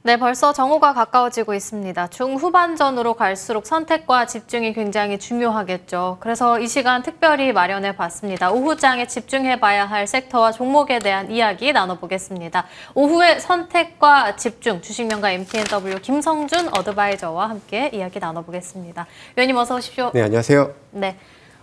네, 벌써 정오가 가까워지고 있습니다. 중후반전으로 갈수록 선택과 집중이 굉장히 중요하겠죠. 그래서 이 시간 특별히 마련해 봤습니다. 오후장에 집중해봐야 할 섹터와 종목에 대한 이야기 나눠보겠습니다. 오후의 선택과 집중, 주식명가 MTNW 김성준 어드바이저와 함께 이야기 나눠보겠습니다. 위원님 어서 오십시오. 네, 안녕하세요. 네.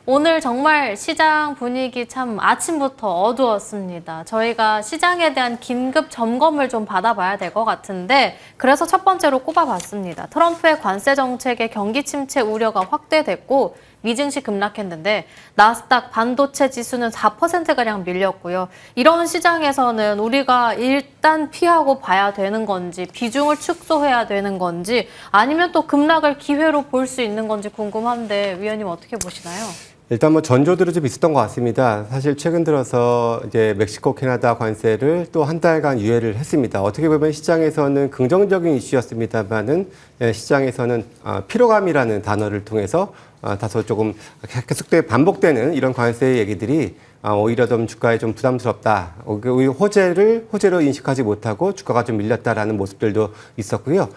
오늘 정말 시장 분위기 참 아침부터 어두웠습니다. 저희가 시장에 대한 긴급 점검을 좀 받아봐야 될 것 같은데 그래서 첫 번째로 꼽아봤습니다. 트럼프의 관세 정책의 경기 침체 우려가 확대됐고 미증시 급락했는데 나스닥 반도체 지수는 4%가량 밀렸고요. 이런 시장에서는 우리가 일단 피하고 봐야 되는 건지 비중을 축소해야 되는 건지 아니면 또 급락을 기회로 볼 수 있는 건지 궁금한데 위원님 어떻게 보시나요? 일단 뭐 전조들은 좀 있었던 것 같습니다. 사실 최근 들어서 이제 멕시코, 캐나다 관세를 또 한 달간 유예를 했습니다. 어떻게 보면 시장에서는 긍정적인 이슈였습니다만은 시장에서는 피로감이라는 단어를 통해서 다소 조금 계속 반복되는 이런 관세 얘기들이 오히려 좀 주가에 좀 부담스럽다. 호재로 인식하지 못하고 주가가 좀 밀렸다라는 모습들도 있었고요.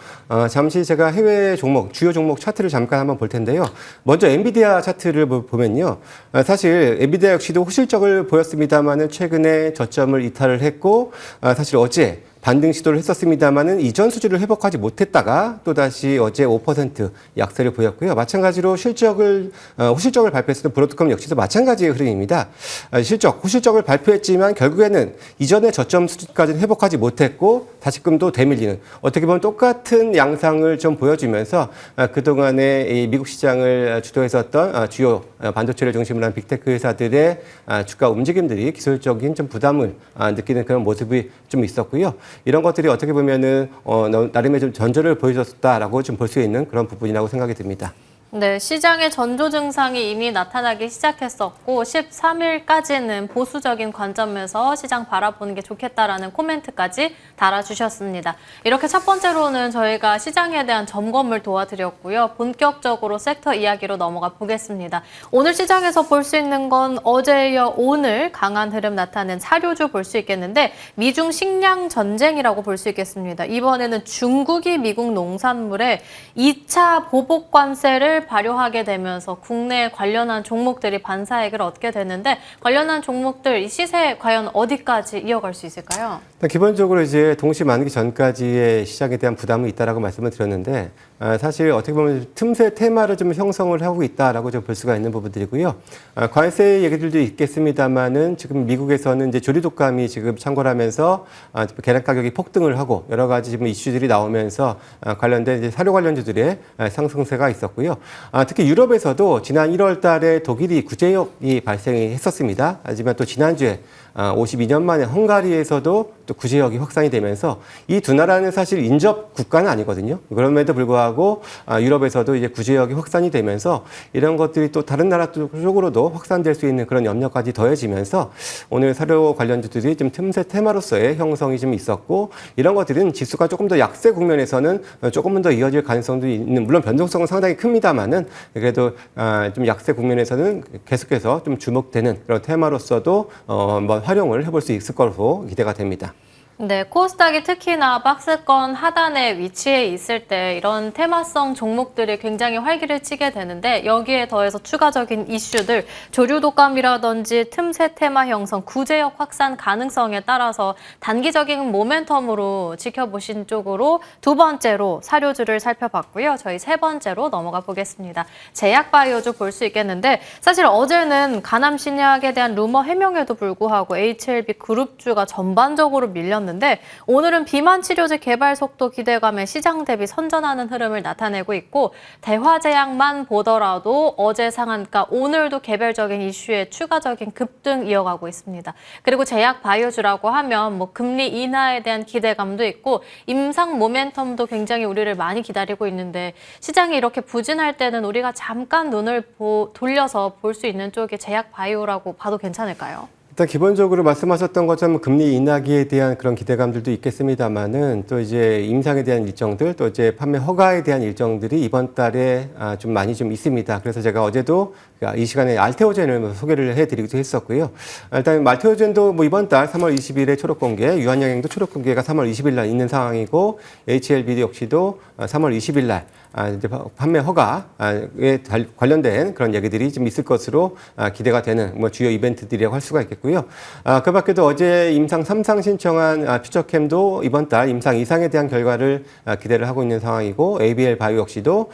잠시 제가 해외 종목, 주요 종목 차트를 잠깐 한번 볼 텐데요. 먼저 엔비디아 차트를 보면요. 사실 엔비디아 역시도 호실적을 보였습니다만은 최근에 저점을 이탈을 했고, 사실 어제 반등 시도를 했었습니다만은 이전 수준을 회복하지 못했다가 또다시 어제 5% 약세를 보였고요. 마찬가지로 호실적을 발표했던 브로드컴 역시도 마찬가지의 흐름입니다. 호실적을 발표했지만 결국에는 이전의 저점 수준까지는 회복하지 못했고 다시금도 되밀리는 어떻게 보면 똑같은 양상을 좀 보여주면서 그동안에 이 미국 시장을 주도했었던 주요 반도체를 중심으로 한 빅테크 회사들의 주가 움직임들이 기술적인 좀 부담을 느끼는 그런 모습이 좀 있었고요. 이런 것들이 어떻게 보면은 나름의 좀 전조를 보여줬다라고 좀 볼 수 있는 그런 부분이라고 생각이 듭니다. 네, 시장의 전조 증상이 이미 나타나기 시작했었고 13일까지는 보수적인 관점에서 시장 바라보는 게 좋겠다라는 코멘트까지 달아주셨습니다. 이렇게 첫 번째로는 저희가 시장에 대한 점검을 도와드렸고요. 본격적으로 섹터 이야기로 넘어가 보겠습니다. 오늘 시장에서 볼 수 있는 건 어제에 이어 오늘 강한 흐름 나타낸 사료주 볼 수 있겠는데 미중 식량 전쟁이라고 볼 수 있겠습니다. 이번에는 중국이 미국 농산물에 2차 보복 관세를 발효하게 되면서 국내 관련한 종목들이 반사액을 얻게 되는데 관련한 종목들 이 시세 과연 어디까지 이어갈 수 있을까요? 기본적으로 이제 동시 만기 전까지의 시장에 대한 부담은 있다라고 말씀을 드렸는데 사실 어떻게 보면 틈새 테마를 좀 형성을 하고 있다라고 좀 볼 수가 있는 부분들이고요. 관세 얘기들도 있겠습니다만은 지금 미국에서는 이제 조류 독감이 지금 창궐하면서 계란 가격이 폭등을 하고 여러 가지 지금 이슈들이 나오면서 관련된 이제 사료 관련주들의 상승세가 있었고요. 특히 유럽에서도 지난 1월 달에 독일이 구제역이 발생이 했었습니다. 하지만 또 지난주에 52년 만에 헝가리에서도 또 구제역이 확산이 되면서 이 두 나라는 사실 인접 국가는 아니거든요. 그럼에도 불구하고 유럽에서도 이제 구제역이 확산이 되면서 이런 것들이 또 다른 나라 쪽으로도 확산될 수 있는 그런 염려까지 더해지면서 오늘 사료 관련주들이 좀 틈새 테마로서의 형성이 좀 있었고 이런 것들은 지수가 조금 더 약세 국면에서는 조금은 더 이어질 가능성도 있는 물론 변동성은 상당히 큽니다만은 그래도 좀 약세 국면에서는 계속해서 좀 주목되는 그런 테마로서도 한번 활용을 해볼 수 있을 것으로 기대가 됩니다. 네, 코스닥이 특히나 박스권 하단에 위치해 있을 때 이런 테마성 종목들이 굉장히 활기를 치게 되는데 여기에 더해서 추가적인 이슈들, 조류 독감이라든지 틈새 테마 형성, 구제역 확산 가능성에 따라서 단기적인 모멘텀으로 지켜보신 쪽으로 두 번째로 사료주를 살펴봤고요. 저희 세 번째로 넘어가 보겠습니다. 제약바이오주 볼 수 있겠는데 사실 어제는 간암 신약에 대한 루머 해명에도 불구하고 HLB 그룹주가 전반적으로 밀렸는데 오늘은 비만 치료제 개발 속도 기대감에 시장 대비 선전하는 흐름을 나타내고 있고 대화제약만 보더라도 어제 상한가 오늘도 개별적인 이슈에 추가적인 급등 이어가고 있습니다. 그리고 제약 바이오주라고 하면 뭐 금리 인하에 대한 기대감도 있고 임상 모멘텀도 굉장히 우리를 많이 기다리고 있는데 시장이 이렇게 부진할 때는 우리가 잠깐 눈을 돌려서 볼 수 있는 쪽이 제약 바이오라고 봐도 괜찮을까요? 일단 기본적으로 말씀하셨던 것처럼 금리 인하기에 대한 그런 기대감들도 있겠습니다만은 또 이제 임상에 대한 일정들 또 이제 판매 허가에 대한 일정들이 이번 달에 좀 많이 좀 있습니다. 그래서 제가 어제도 이 시간에 알테오젠을 소개를 해드리기도 했었고요. 일단 알테오젠도 뭐 이번 달 3월 20일에 초록 공개, 유한양행도 초록 공개가 3월 20일 날 있는 상황이고 HLBD 역시도 3월 20일 날 이제 판매 허가에 관련된 그런 얘기들이 좀 있을 것으로 기대가 되는 뭐 주요 이벤트들이라고 할 수가 있겠고요. 그 밖에도 어제 임상 3상 신청한 퓨처캠도 이번 달 임상 2상에 대한 결과를 기대를 하고 있는 상황이고 ABL 바이오 역시도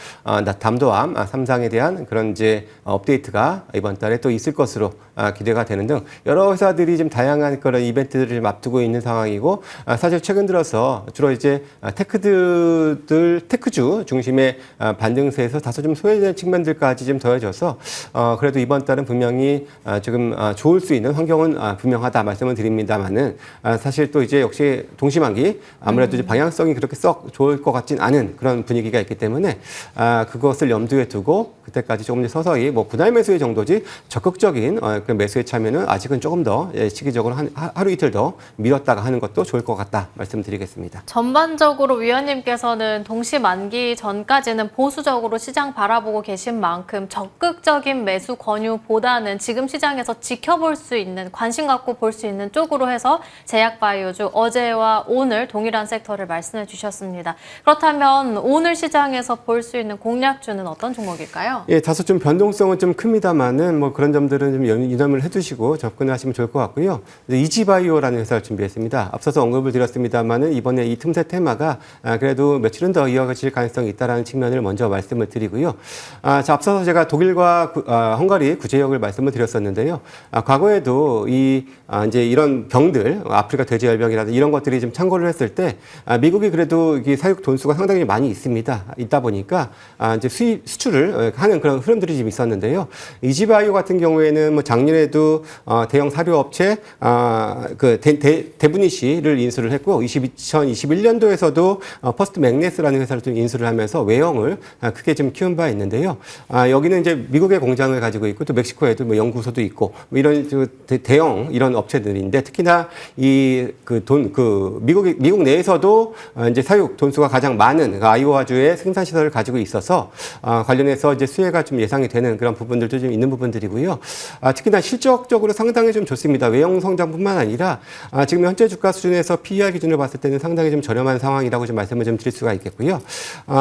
담도암 3상에 대한 그런 이제 업데이트가 이번 달에 또 있을 것으로 기대가 되는 등 여러 회사들이 좀 다양한 그런 이벤트들을 좀 앞두고 있는 상황이고 사실 최근 들어서 주로 이제 테크주 중심의 반등세에서 다소 좀 소외된 측면들까지 좀 더해져서 그래도 이번 달은 분명히 조금 좋을 수 있는 환경은 분명하다 말씀을 드립니다만은 사실 또 이제 역시 동시만기 아무래도 이제 방향성이 그렇게 썩 좋을 것 같진 않은 그런 분위기가 있기 때문에 그것을 염두에 두고 그때까지 조금 서서히 뭐 분할 매수의 정도지 적극적인 그 매수에 참여는 아직은 조금 더 시기적으로 하루 이틀 더 미뤘다가 하는 것도 좋을 것 같다 말씀드리겠습니다. 전반적으로 위원님께서는 동시 만기 전까지는 보수적으로 시장 바라보고 계신 만큼 적극적인 매수 권유보다는 지금 시장에서 지켜볼 수 있는 관심 갖고 볼 수 있는 쪽으로 해서 제약바이오주 어제와 오늘 동일한 섹터를 말씀해 주셨습니다. 그렇다면 오늘 시장에서 볼 수 있는 공략주는 어떤 종목일까요? 예, 다소 좀 변동성은 좀 큽니다만은 뭐 그런 점들은 좀 유념을 해두시고 접근하시면 좋을 것 같고요. 이지바이오라는 회사를 준비했습니다. 앞서서 언급을 드렸습니다만은 이번에 이 틈새 테마가 그래도 며칠은 더 이어질 가능성이 있다라는 측면을 먼저 말씀을 드리고요. 자, 앞서서 제가 독일과 헝가리 구제역을 말씀을 드렸었는데요. 과거에도 이제 이런 병들, 아프리카 돼지열병이라든지 이런 것들이 좀 창궐을 했을 때 미국이 그래도 이 사육 돈수가 상당히 많이 있다 보니까 이제 수출을 하는 그런 흐름들이 좀 있었는데요. 이지바이오 같은 경우에는 뭐 작년에도 대형 사료업체 데브니시를 인수를 했고 2021년도에서도 퍼스트 맥네스라는 회사를 좀 인수를 하면서 외형을 크게 좀 키운 바 있는데요. 여기는 이제 미국의 공장을 가지고 있고 또 멕시코에도 뭐 연구소도 있고 뭐 이런 대형 이런 업체들인데 특히나 미국 내에서도 이제 사육 돈수가 가장 많은 아이오와주의 생산 시설을 가지고 있어서 관련해서 이제 수혜가 좀 예상이 되는 그런 부분들도 좀 있는 부분들이고요. 특히나 실적적으로 상당히 좀 좋습니다. 외형 성장뿐만 아니라 지금 현재 주가 수준에서 PER 기준으로 봤을 때는 상당히 좀 저렴한 상황이라고 좀 말씀을 좀 드릴 수가 있겠고요.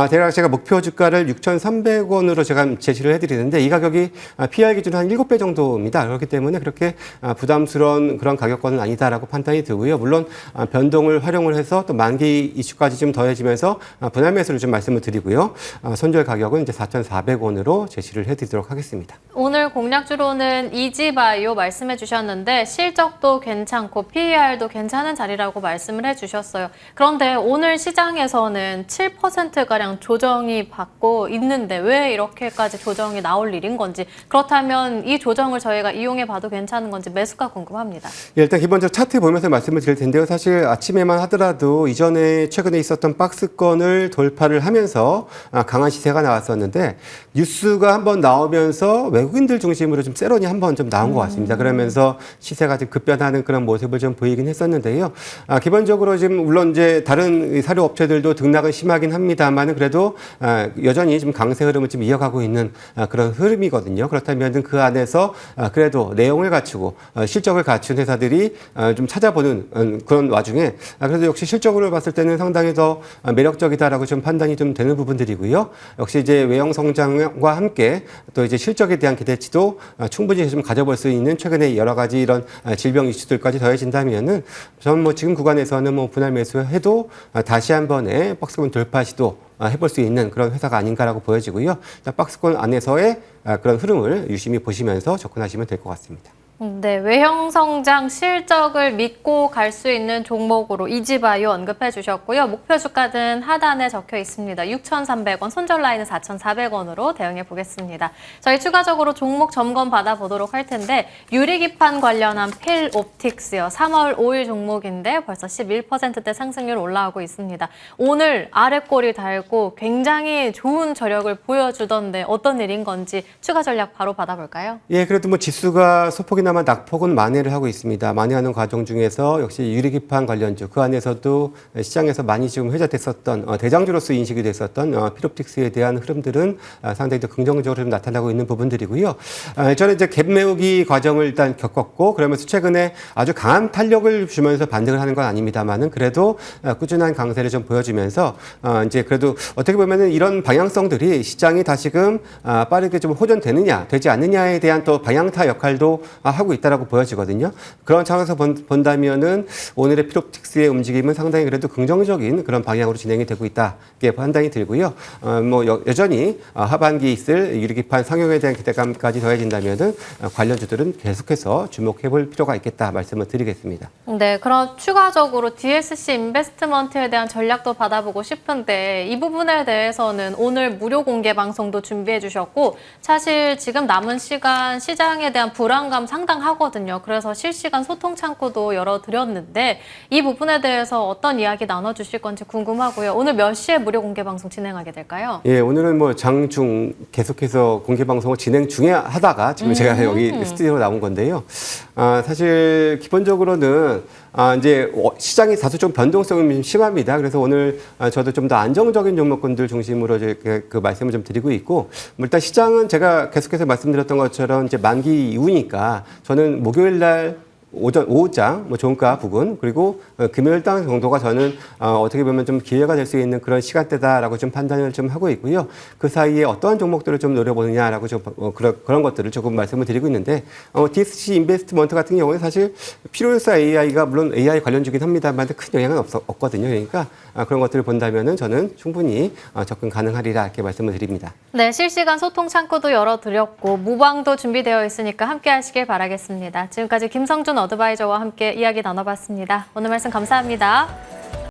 대략 제가 목표 주가를 6,300원으로 제가 제시를 해드리는데 이 가격이 PER 기준 한 7배 정도입니다. 그렇기 때문에 그렇게 부담스러운 그런 가격권은 아니다라고 판단이 들고요. 물론 변동을 활용을 해서 또 만기 이슈까지 좀 더해지면서 분할 매수를 좀 말씀을 드리고요. 손절 가격은 이제 4,400원으로 제시를 해드리도록 하겠습니다. 오늘 공략주로는 이지바이오 말씀해 주셨는데 실적도 괜찮고 PER도 괜찮은 자리라고 말씀을 해주셨어요. 그런데 오늘 시장에서는 7%가량 조정이 받고 있는데 왜 이렇게까지 조정이 나올 일인 건지 그렇다면 이 조정을 저희가 이용해 봐도 괜찮은 건지 매수가 궁금합니다. 예, 일단 기본적으로 차트 보면서 말씀을 드릴 텐데요. 사실 아침에만 하더라도 이전에 최근에 있었던 박스권을 돌파를 하면서 강한 시세가 나왔었는데 뉴스가 한번 나오면서 외국인들 중심으로 좀 세론이 한번 좀 나온 것 같습니다. 그러면서 시세가 좀 급변하는 그런 모습을 좀 보이긴 했었는데요. 기본적으로 지금 물론 이제 다른 사료 업체들도 등락은 심하긴 합니다만은 그래도 여전히 좀 강세 흐름을 좀 이어가고 있는 그런 흐름이거든요. 그렇다면 그 안에서 그래도 내용을 갖추고 실적을 갖춘 회사들이 좀 찾아보는 그런 와중에 그래도 역시 실적으로 봤을 때는 상당히 더 매력적이다라고 좀 판단이 좀 되는 부분들이고요. 역시 이제 외형 성장과 함께 또 이제 실적에 대한 기대치도 충분히 좀 가져볼 수 있는 최근에 여러 가지 이런 질병 이슈들까지 더해진다면은 저는 뭐 지금 구간에서는 뭐 분할 매수해도 다시 한 번에 박스권 돌파 시도 해볼 수 있는 그런 회사가 아닌가라고 보여지고요. 박스권 안에서의 그런 흐름을 유심히 보시면서 접근하시면 될 것 같습니다. 네, 외형 성장 실적을 믿고 갈 수 있는 종목으로 이지바이오 언급해 주셨고요. 목표 주가는 하단에 적혀 있습니다. 6,300원, 손절 라인은 4,400원으로 대응해 보겠습니다. 저희 추가적으로 종목 점검 받아보도록 할 텐데 유리기판 관련한 필옵틱스요. 3월 5일 종목인데 벌써 11%대 상승률 올라오고 있습니다. 오늘 아래꼬리 달고 굉장히 좋은 저력을 보여주던데 어떤 일인 건지 추가 전략 바로 받아볼까요? 예, 그래도 뭐 지수가 소폭이나 그나마 낙폭은 만회를 하고 있습니다. 만회하는 과정 중에서 역시 유리기판 관련주, 그 안에서도 시장에서 많이 지금 회자됐었던 대장주로서 인식이 됐었던 피롭틱스에 대한 흐름들은 상당히 더 긍정적으로 좀 나타나고 있는 부분들이고요. 저는 이제 갭 메우기 과정을 일단 겪었고 그러면서 최근에 아주 강한 탄력을 주면서 반등을 하는 건 아닙니다만은 그래도 꾸준한 강세를 좀 보여주면서 이제 그래도 어떻게 보면은 이런 방향성들이 시장이 다시금 빠르게 좀 호전되느냐 되지 않느냐에 대한 또 방향타 역할도 하고 있다라고 보여지거든요. 그런 차원에서 본다면은 오늘의 피롭틱스의 움직임은 상당히 그래도 긍정적인 그런 방향으로 진행이 되고 있다. 이게 판단이 들고요. 뭐 여전히 하반기 있을 유리기판 상용에 대한 기대감까지 더해진다면은 관련주들은 계속해서 주목해볼 필요가 있겠다 말씀을 드리겠습니다. 네, 그럼 추가적으로 DSC 인베스트먼트에 대한 전략도 받아보고 싶은데 이 부분에 대해서는 오늘 무료 공개 방송도 준비해 주셨고 사실 지금 남은 시간 시장에 대한 불안감 상당하거든요. 그래서 실시간 소통 창구도 열어드렸는데 이 부분에 대해서 어떤 이야기 나눠주실 건지 궁금하고요. 오늘 몇 시에 무료 공개 방송 진행하게 될까요? 예, 오늘은 뭐 장중 계속해서 공개 방송을 진행 중에 하다가 지금 제가 여기 스튜디오로 나온 건데요. 사실 기본적으로는 이제 시장이 다소 좀 변동성이 좀 심합니다. 그래서 오늘 저도 좀 더 안정적인 종목군들 중심으로 그 말씀을 좀 드리고 있고, 일단 시장은 제가 계속해서 말씀드렸던 것처럼 이제 만기 이후니까 저는 목요일 날 오후장, 종가 부근, 그리고 금요일 당 정도가 저는 어떻게 보면 좀 기회가 될 수 있는 그런 시간대다라고 좀 판단을 좀 하고 있고요. 그 사이에 어떠한 종목들을 좀 노려보느냐라고 좀 그런 것들을 조금 말씀을 드리고 있는데, DSC 인베스트먼트 같은 경우는 사실 필요일사 AI가 물론 AI 관련주긴 합니다만 큰 영향은 없거든요. 그러니까 그런 것들을 본다면은 저는 충분히 접근 가능하리라 이렇게 말씀을 드립니다. 네, 실시간 소통 창구도 열어드렸고 무방도 준비되어 있으니까 함께 하시길 바라겠습니다. 지금까지 김성준 어드바이저와 함께 이야기 나눠봤습니다. 오늘 말씀 감사합니다.